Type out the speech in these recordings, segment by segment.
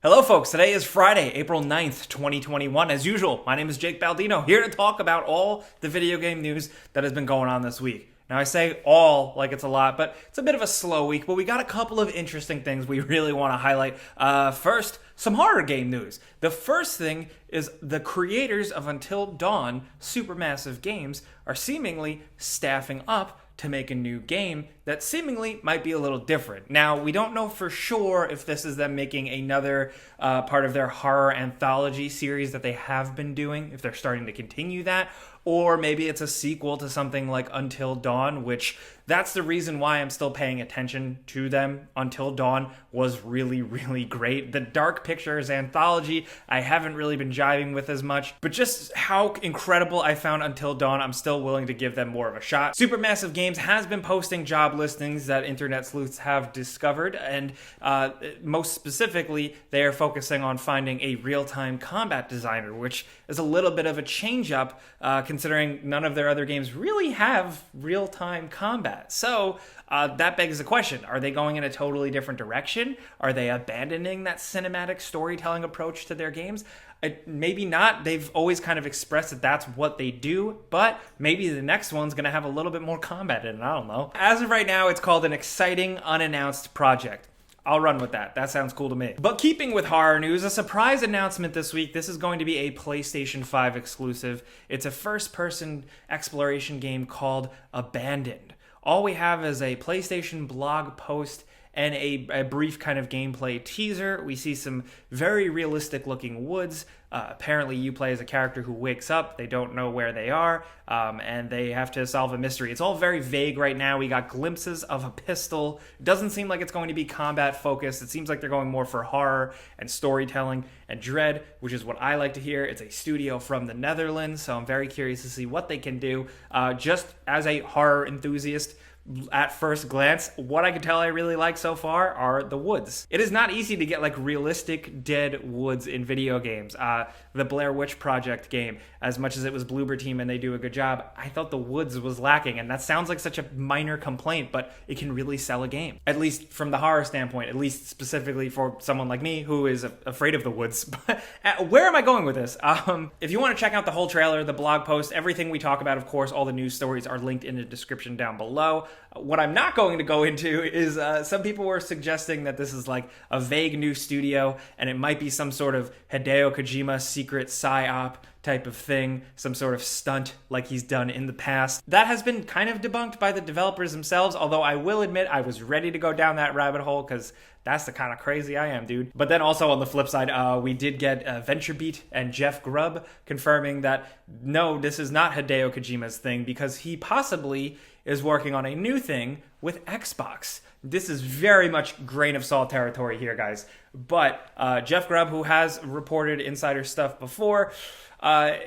Hello folks, today is Friday, April 9th, 2021. As usual, my name is Jake Baldino, here to talk about all the video game news that has been going on this week. Now I say all like it's a lot, but it's a bit of a slow week, but we got a couple of interesting things we really want to highlight. First, some horror game news. The first thing is the creators of Until Dawn, Supermassive Games, are seemingly staffing up to make a new game that seemingly might be a little different. Now, we don't know for sure if this is them making another part of their horror anthology series that they have been doing, if they're starting to continue that, or maybe it's a sequel to something like Until Dawn, which that's the reason why I'm still paying attention to them. Until Dawn was really, really great. The Dark Pictures anthology, I haven't really been jiving with as much, but just how incredible I found Until Dawn, I'm still willing to give them more of a shot. Supermassive Games has been posting job listings that internet sleuths have discovered, and most specifically, they are focusing on finding a real-time combat designer, which is a little bit of a change-up, considering none of their other games really have real-time combat. So that begs the question, are they going in a totally different direction? Are they abandoning that cinematic storytelling approach to their games? Maybe not. They've always kind of expressed that that's what they do, but maybe the next one's going to have a little bit more combat in it. I don't know. As of right now, it's called an exciting unannounced project. I'll run with that. That sounds cool to me. But keeping with horror news, a surprise announcement this week. This is going to be a PlayStation 5 exclusive. It's a first-person exploration game called Abandoned. All we have is a PlayStation blog post and a brief kind of gameplay teaser. We see some very realistic looking woods. Apparently you play as a character who wakes up, they don't know where they are, and they have to solve a mystery. It's all very vague right now. We got glimpses of a pistol. It doesn't seem like it's going to be combat focused. It seems like they're going more for horror and storytelling and dread, which is what I like to hear. It's a studio from the Netherlands, so I'm very curious to see what they can do. Just as a horror enthusiast, at first glance, what I can tell I really like so far are the woods. It is not easy to get like realistic dead woods in video games. The Blair Witch Project game, as much as it was Bloober Team and they do a good job, I thought the woods was lacking, and that sounds like such a minor complaint, but it can really sell a game. At least from the horror standpoint, at least specifically for someone like me who is afraid of the woods. Where am I going with this? If you want to check out the whole trailer, the blog post, everything we talk about, of course, all the news stories are linked in the description down below. What I'm not going to go into is some people were suggesting that this is like a vague new studio and it might be some sort of Hideo Kojima secret psyop type of thing, some sort of stunt like he's done in the past. That has been kind of debunked by the developers themselves, although I will admit I was ready to go down that rabbit hole because that's the kind of crazy I am, dude. But then also on the flip side, we did get VentureBeat and Jeff Grubb confirming that no, this is not Hideo Kojima's thing because he possibly is working on a new thing with Xbox. This is very much grain of salt territory here, guys. But Jeff Grubb, who has reported insider stuff before,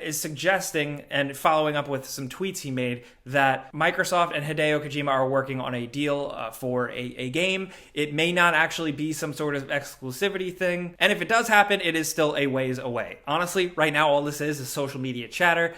is suggesting and following up with some tweets he made that Microsoft and Hideo Kojima are working on a deal for a game. It may not actually be some sort of exclusivity thing. And if it does happen, it is still a ways away. Honestly, right now, all this is social media chatter.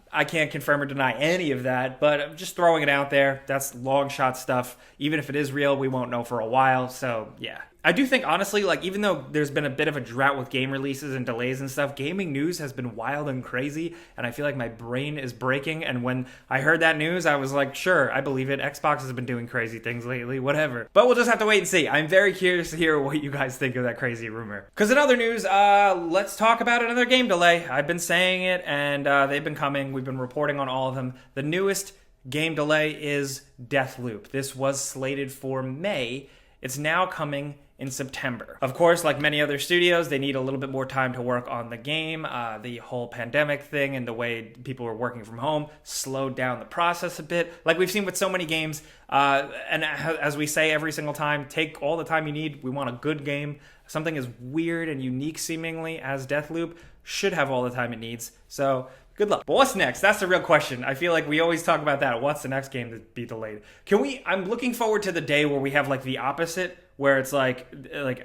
I can't confirm or deny any of that, but I'm just throwing it out there. That's long shot stuff. Even if it is real, we won't know for a while. So yeah. I do think, honestly, like even though there's been a bit of a drought with game releases and delays and stuff, gaming news has been wild and crazy, and I feel like my brain is breaking. And when I heard that news, I was like, sure, I believe it. Xbox has been doing crazy things lately, whatever. But we'll just have to wait and see. I'm very curious to hear what you guys think of that crazy rumor. Because in other news, let's talk about another game delay. I've been saying it, and they've been coming. We've been reporting on all of them. The newest game delay is Deathloop. This was slated for May. It's now coming in September. Of course, like many other studios, they need a little bit more time to work on the game. The whole pandemic thing and the way people were working from home slowed down the process a bit. Like we've seen with so many games, and as we say every single time, take all the time you need. We want a good game. Something as weird and unique seemingly as Deathloop should have all the time it needs. So good luck. But what's next? That's the real question. I feel like we always talk about that. What's the next game to be delayed? I'm looking forward to the day where we have like the opposite, where it's like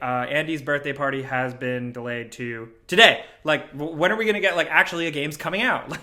Andy's birthday party has been delayed to today. Like, when are we gonna get like actually a game's coming out?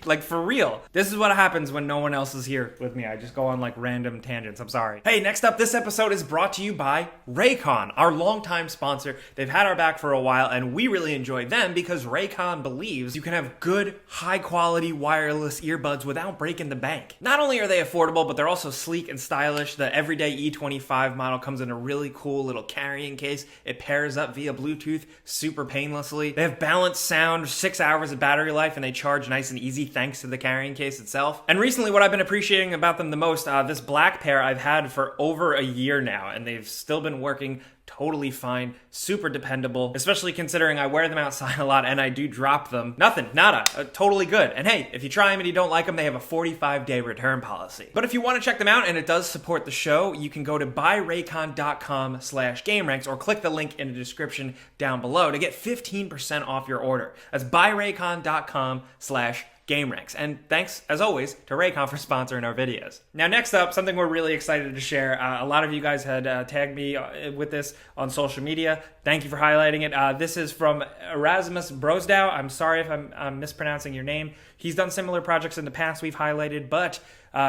Like for real. This is what happens when no one else is here with me. I just go on like random tangents. I'm sorry. Hey, next up, this episode is brought to you by Raycon, our longtime sponsor. They've had our back for a while, and we really enjoy them because Raycon believes you can have good, high quality wireless earbuds without breaking the bank. Not only are they affordable, but they're also sleek and stylish. The everyday E25 model comes in a really cool little carrying case. It pairs up via Bluetooth super painlessly. They have balanced sound, 6 hours of battery life, and they charge nice and easy thanks to the carrying case itself. And recently, what I've been appreciating about them the most, this black pair I've had for over a year now, and they've still been working totally fine, super dependable, especially considering I wear them outside a lot and I do drop them. Nothing, nada, totally good. And hey, if you try them and you don't like them, they have a 45-day return policy. But if you want to check them out and it does support the show, you can go to buyraycon.com/Gameranx or click the link in the description down below to get 15% off your order. That's buyraycon.com/Gameranx. And thanks, as always, to Raycon for sponsoring our videos. Now, next up, something we're really excited to share. A lot of you guys had tagged me with this on social media. Thank you for highlighting it. This is from Erasmus Brosdow. I'm sorry if I'm mispronouncing your name. He's done similar projects in the past we've highlighted, but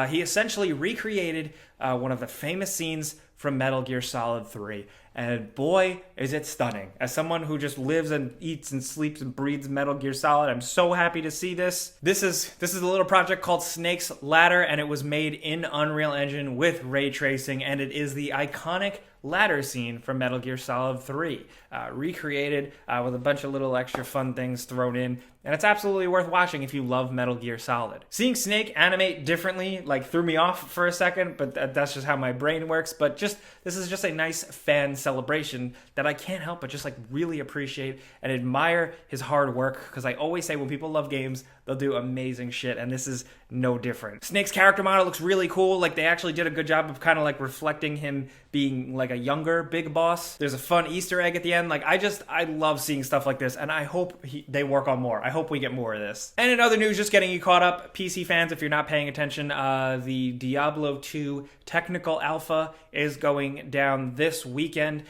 he essentially recreated one of the famous scenes from Metal Gear Solid 3. And boy, is it stunning. As someone who just lives and eats and sleeps and breathes Metal Gear Solid, I'm so happy to see this. This is a little project called Snake's Ladder, and it was made in Unreal Engine with ray tracing, and it is the iconic ladder scene from Metal Gear Solid 3, recreated with a bunch of little extra fun things thrown in, and it's absolutely worth watching if you love Metal Gear Solid. Seeing Snake animate differently threw me off for a second, but that's just how my brain works. But this is just a nice fan celebration that I can't help but just really appreciate and admire his hard work, because I always say when people love games, they'll do amazing shit, and this is no different. Snake's character model looks really cool. They actually did a good job of kind of reflecting him being a younger Big Boss. There's a fun Easter egg at the end. I love seeing stuff like this, and I hope they work on more. I hope we get more of this. And in other news, just getting you caught up, PC fans, if you're not paying attention, the Diablo 2 technical alpha is going down this weekend.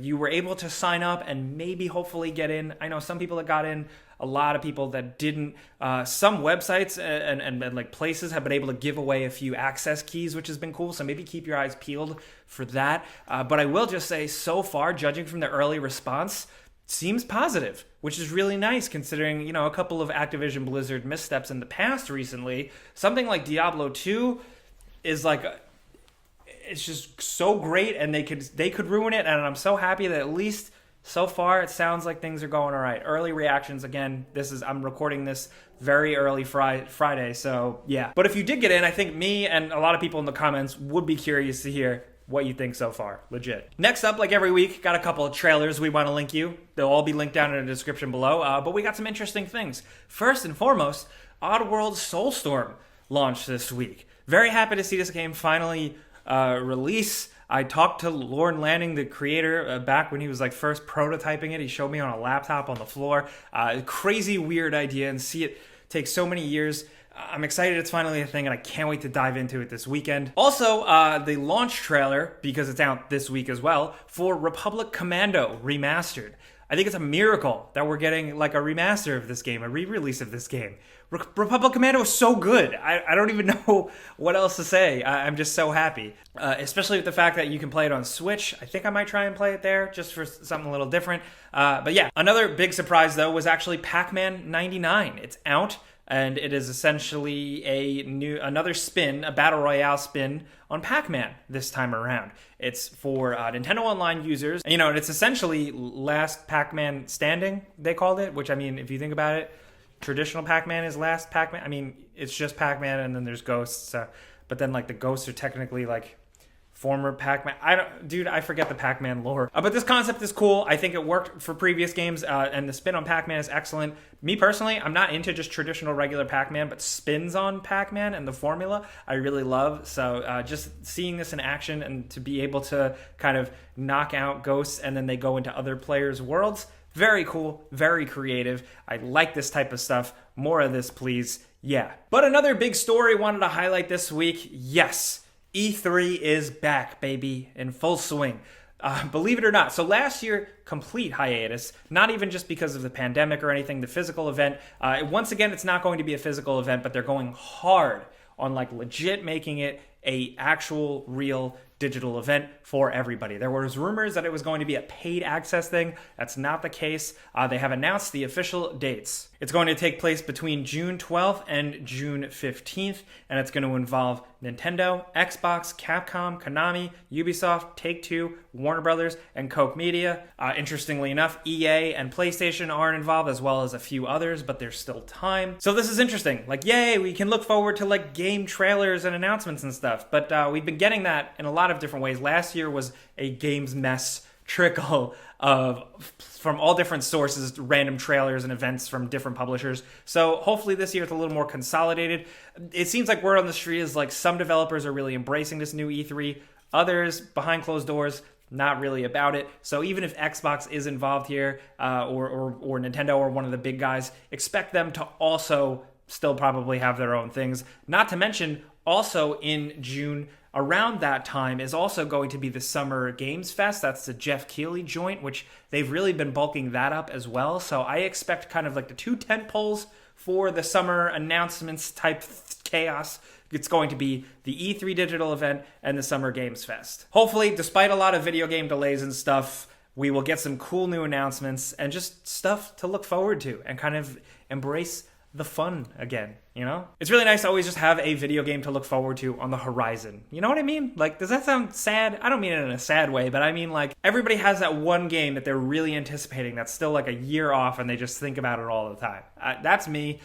You were able to sign up and maybe hopefully get in. I know some people that got in, a lot of people that didn't. Some websites and places have been able to give away a few access keys, which has been cool. So maybe keep your eyes peeled for that. But I will just say, so far, judging from the early response, seems positive, which is really nice considering, a couple of Activision Blizzard missteps in the past recently. Something like Diablo 2 is it's just so great, and they could ruin it. And I'm so happy that at least so far, it sounds like things are going all right. Early reactions, again, I'm recording this very early Friday, so yeah. But if you did get in, I think me and a lot of people in the comments would be curious to hear what you think so far. Legit. Next up, like every week, got a couple of trailers we want to link you. They'll all be linked down in the description below, but we got some interesting things. First and foremost, Oddworld Soulstorm launched this week. Very happy to see this game finally release. I talked to Lorne Lanning, the creator, back when he was first prototyping it. He showed me on a laptop on the floor. Crazy weird idea, and see it take so many years. I'm excited it's finally a thing, and I can't wait to dive into it this weekend. Also, the launch trailer, because it's out this week as well, for Republic Commando Remastered. I think it's a miracle that we're getting a remaster of this game, a re-release of this game. Republic Commando is so good. I don't even know what else to say. I'm just so happy. Especially with the fact that you can play it on Switch. I think I might try and play it there just for something a little different. But yeah, another big surprise though was actually Pac-Man 99. It's out, and it is essentially another spin, a Battle Royale spin on Pac-Man this time around. It's for Nintendo Online users. And it's essentially Last Pac-Man Standing, they called it, which, if you think about it, traditional Pac-Man is Last Pac-Man. It's just Pac-Man, and then there's ghosts. But then, the ghosts are technically, former Pac-Man. I forget the Pac-Man lore. But this concept is cool. I think it worked for previous games, and the spin on Pac-Man is excellent. Me personally, I'm not into just traditional regular Pac-Man, but spins on Pac-Man and the formula I really love. So just seeing this in action and to be able to kind of knock out ghosts and then they go into other players' worlds, very cool, very creative. I like this type of stuff. More of this, please. Yeah. But another big story wanted to highlight this week. Yes, E3 is back, baby, in full swing. Believe it or not. So last year, complete hiatus, not even just because of the pandemic or anything, the physical event. Once again, it's not going to be a physical event, but they're going hard on like legit making it a actual real digital event for everybody. There was rumors that it was going to be a paid access thing. That's not the case. They have announced the official dates. It's going to take place between June 12th and June 15th, and it's going to involve Nintendo, Xbox, Capcom, Konami, Ubisoft, Take-Two, Warner Brothers, and Koch Media. Interestingly enough, EA and PlayStation aren't involved, as well as a few others, but there's still time. So this is interesting. Like, yay, we can look forward to like game trailers and announcements and stuff. But we've been getting that in a lot of different ways. Last year was a games mess trickle from all different sources, random trailers and events from different publishers. So hopefully this year it's a little more consolidated. It seems like word on the street is like some developers are really embracing this new E3. Others, behind closed doors, not really about it. So even if Xbox is involved here, or Nintendo or one of the big guys, expect them to also still probably have their own things. Not to mention, also in June, around that time, is also going to be the Summer Games Fest. That's the Jeff Keighley joint, which they've really been bulking that up as well. So I expect kind of like the two tent poles for the summer announcements type chaos. It's going to be the E3 digital event and the Summer Games Fest. Hopefully, despite a lot of video game delays and stuff, we will get some cool new announcements and just stuff to look forward to and kind of embrace the fun again, you know? It's really nice to always just have a video game to look forward to on the horizon. You know what I mean? Like, does that sound sad? I don't mean it in a sad way, but I mean like everybody has that one game that they're really anticipating that's still like a year off and they just think about it all the time. That's me.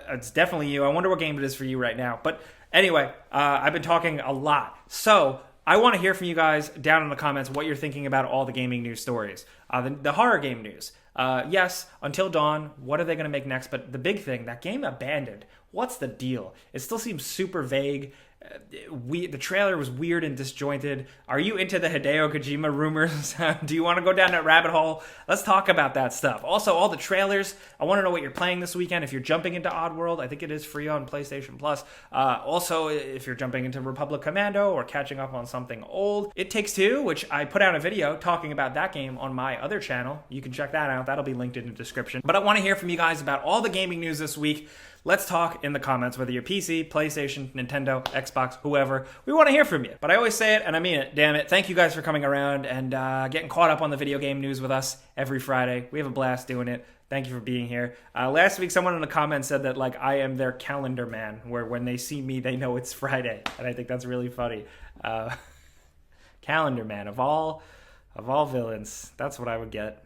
It's definitely you. I wonder what game it is for you right now. But anyway, I've been talking a lot. So I want to hear from you guys down in the comments what you're thinking about all the gaming news stories. The horror game news. Yes, Until Dawn, what are they going to make next? But the big thing, that game Abandoned, what's the deal? It still seems super vague. The trailer was weird and disjointed. Are you into the Hideo Kojima rumors? Do you want to go down that rabbit hole? Let's talk about that stuff. Also, all the trailers. I want to know what you're playing this weekend. If you're jumping into Oddworld, I think it is free on PlayStation Plus. Also, if you're jumping into Republic Commando or catching up on something old. It Takes Two, which I put out a video talking about that game on my other channel. You can check that out. That'll be linked in the description. But I want to hear from you guys about all the gaming news this week. Let's talk in the comments, whether you're PC, PlayStation, Nintendo, Xbox, whoever. We want to hear from you. But I always say it, and I mean it, damn it. Thank you guys for coming around and getting caught up on the video game news with us every Friday. We have a blast doing it. Thank you for being here. Last week, someone in the comments said that like I am their calendar man, where when they see me, they know it's Friday. And I think that's really funny. Calendar man, of all villains, that's what I would get.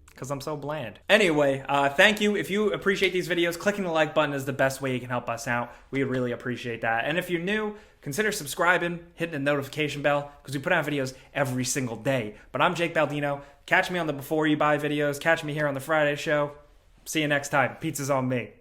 Because I'm so bland. Anyway, thank you. If you appreciate these videos, clicking the like button is the best way you can help us out. We would really appreciate that. And if you're new, consider subscribing, hitting the notification bell, because we put out videos every single day. But I'm Jake Baldino. Catch me on the Before You Buy videos. Catch me here on the Friday show. See you next time. Pizza's on me.